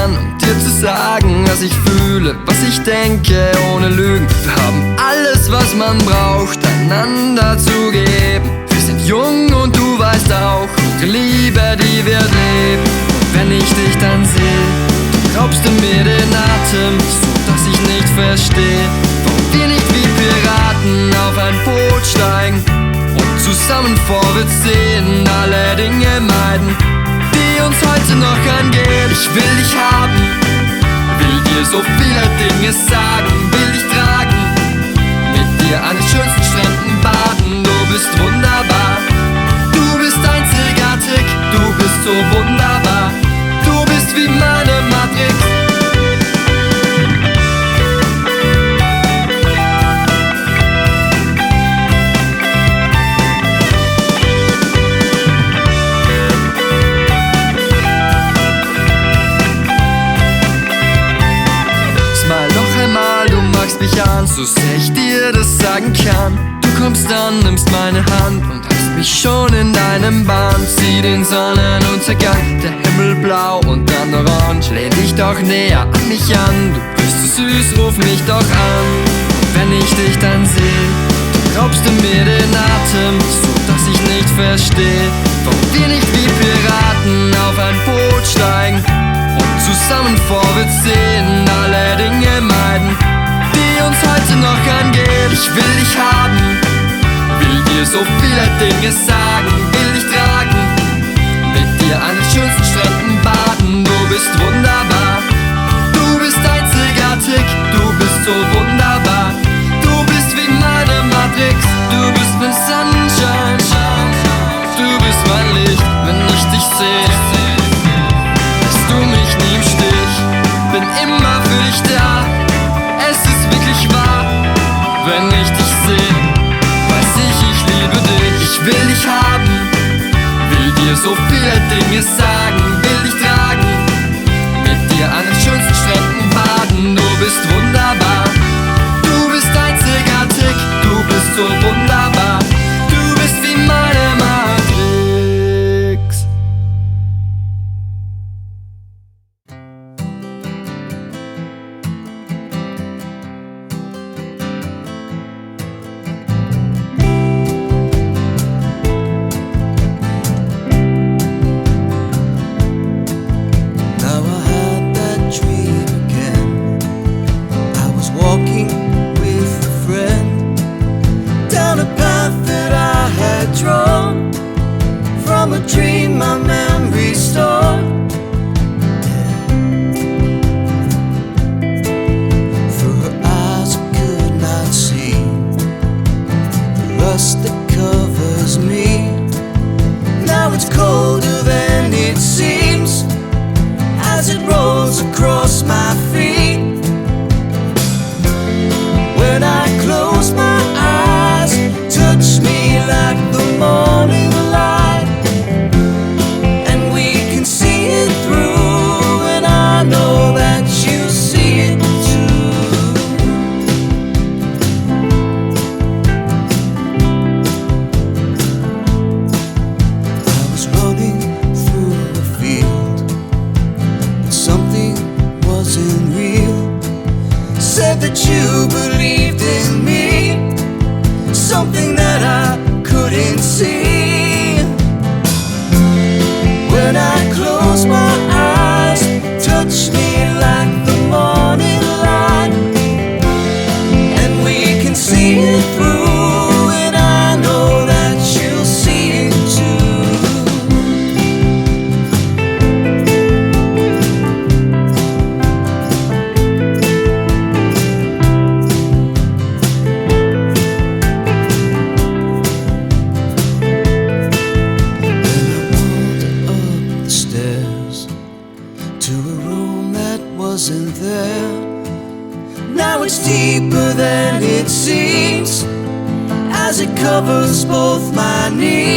an, um dir zu sagen, was ich fühle, was ich denke, ohne Lügen. Wir haben alles, was man braucht, einander zu geben. Wir sind jung und du weißt auch, unsere Liebe, die wird leben. Und wenn ich dich dann sehe, dann raubst du mir den Atem, so dass ich nicht verstehe, warum wir nicht wie Piraten auf ein Boot steigen und zusammen vorwärts sehen, alle Dinge meiden, die uns heute noch angehen. Ich will dich haben, will dir so viele Dinge sagen, will dich tragen, mit dir an den schönsten Stränden baden. Du bist wunderbar, du bist einzigartig, du bist so wunderbar, du bist wie meine Matrix. An, so sehr ich dir das sagen kann. Du kommst an, nimmst meine Hand und hast mich schon in deinem Bann. Sieh den Sonnenuntergang, der Himmel blau und dann orange. Lehn dich doch näher an mich an, du bist so süß, ruf mich doch an. Wenn ich dich dann sehe, dann raubst du mir den Atem, so dass ich nicht verstehe, warum wir nicht wie Piraten auf ein Boot steigen und zusammen vorwärts sehen, alle Dinge meiden, die uns heute noch angehen. Ich will dich haben, will dir so viele Dinge sagen, will dich tragen, mit dir an den schönsten Stränden baden. Du bist wunderbar, du bist einzigartig, du bist so wunderbar, du bist wie meine Matrix, du bist mein Sunshine, du bist mein Licht. Wenn ich dich sehe, lässt du mich nie im Stich, bin immer für dich da. Es ist wirklich wahr, wenn ich dich sehe, weiß ich liebe dich. Ich will dich haben, will dir so viele Dinge sagen, will dich tragen, mit dir an den schönsten Stränden baden. Du bist wunderbar, du bist einzigartig, du bist so wunderbar, du bist wie meine Matrix. As it covers both my knees.